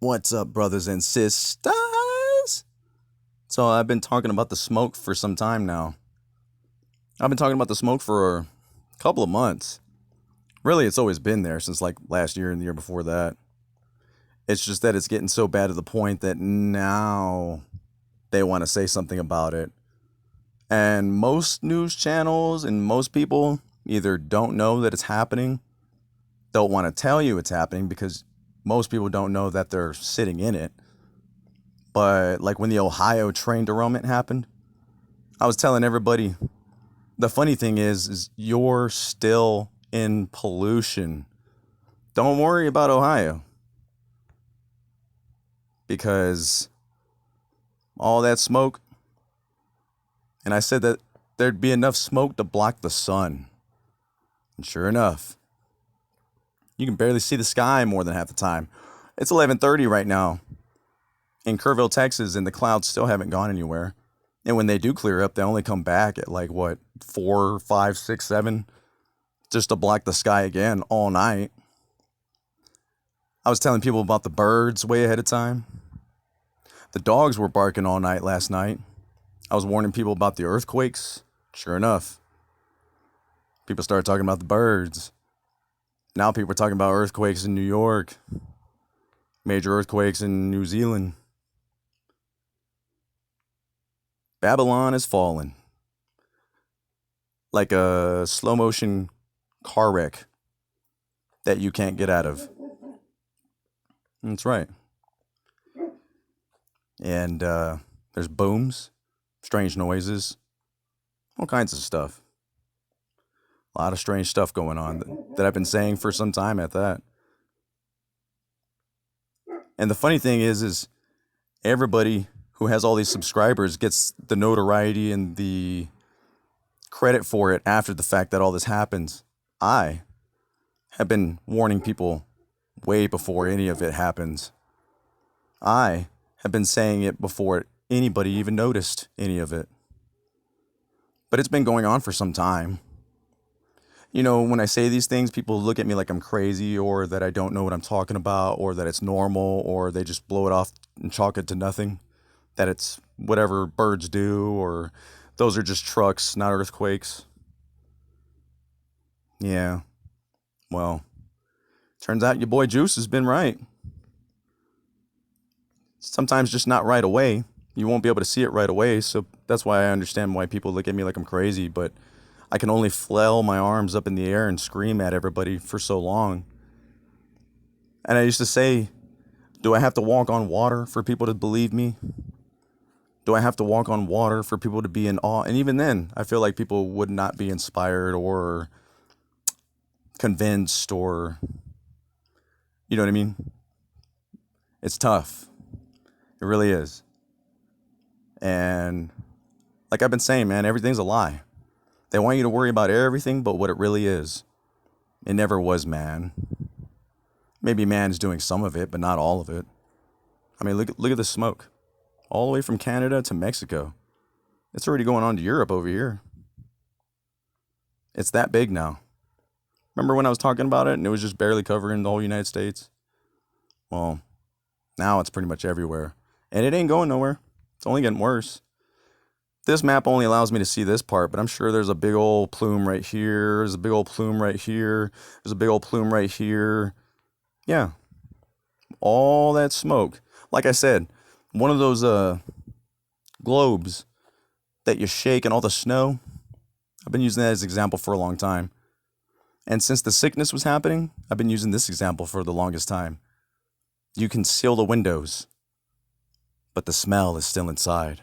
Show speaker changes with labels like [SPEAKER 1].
[SPEAKER 1] What's up, brothers and sisters? So, I've been talking about the smoke for some time now. I've been talking about the smoke for a couple of months. Really, it's always been there since like last year and the year before that. It's just that it's getting so bad to the point that now they want to say something about it. And most news channels and most people either don't know that it's happening, don't want to tell you it's happening because most people don't know that they're sitting in it. But like when the Ohio train derailment happened, I was telling everybody the funny thing is you're still in pollution. Don't worry about Ohio because all that smoke, and I said that there'd be enough smoke to block the sun. And sure enough, you can barely see the sky more than half the time. It's 11:30 right now in Kerrville, Texas, and the clouds still haven't gone anywhere. And when they do clear up, they only come back at like what, 4, 5, 6, 7, just to block the sky again all night. I was telling people about the birds way ahead of time. The dogs were barking all night last night. I was warning people about the earthquakes. Sure enough, people started talking about the birds. Now people are talking about earthquakes in New York, major earthquakes in New Zealand. Babylon is falling. Like a slow motion car wreck that you can't get out of. That's right. And there's booms, strange noises, all kinds of stuff. A lot of strange stuff going on that I've been saying for some time at that. And the funny thing is everybody who has all these subscribers gets the notoriety and the credit for it after the fact that all this happens. I have been warning people way before any of it happens. I have been saying it before anybody even noticed any of it. But it's been going on for some time. You know, when I say these things, people look at me like I'm crazy or that I don't know what I'm talking about or that it's normal or they just blow it off and chalk it to nothing. That it's whatever birds do or those are just trucks, not earthquakes. Yeah, well, turns out your boy Juice has been right. Sometimes just not right away. You won't be able to see it right away, so that's why I understand why people look at me like I'm crazy, but I can only flail my arms up in the air and scream at everybody for so long. And I used to say, do I have to walk on water for people to believe me? Do I have to walk on water for people to be in awe? And even then, I feel like people would not be inspired or convinced or, you know what I mean? It's tough. It really is. And like I've been saying, man, everything's a lie. They want you to worry about everything but what it really is. It never was man. Maybe man's doing some of it, but not all of it. I mean, look at the smoke. All the way from Canada to Mexico. It's already going on to Europe over here. It's that big now. Remember when I was talking about it and it was just barely covering the whole United States? Well, now it's pretty much everywhere. And it ain't going nowhere. It's only getting worse. This map only allows me to see this part, but I'm sure there's a big old plume right here. There's a big old plume right here. There's a big old plume right here. Yeah. All that smoke. Like I said, one of those globes that you shake and all the snow. I've been using that as an example for a long time. And since the sickness was happening, I've been using this example for the longest time. You can seal the windows, but the smell is still inside.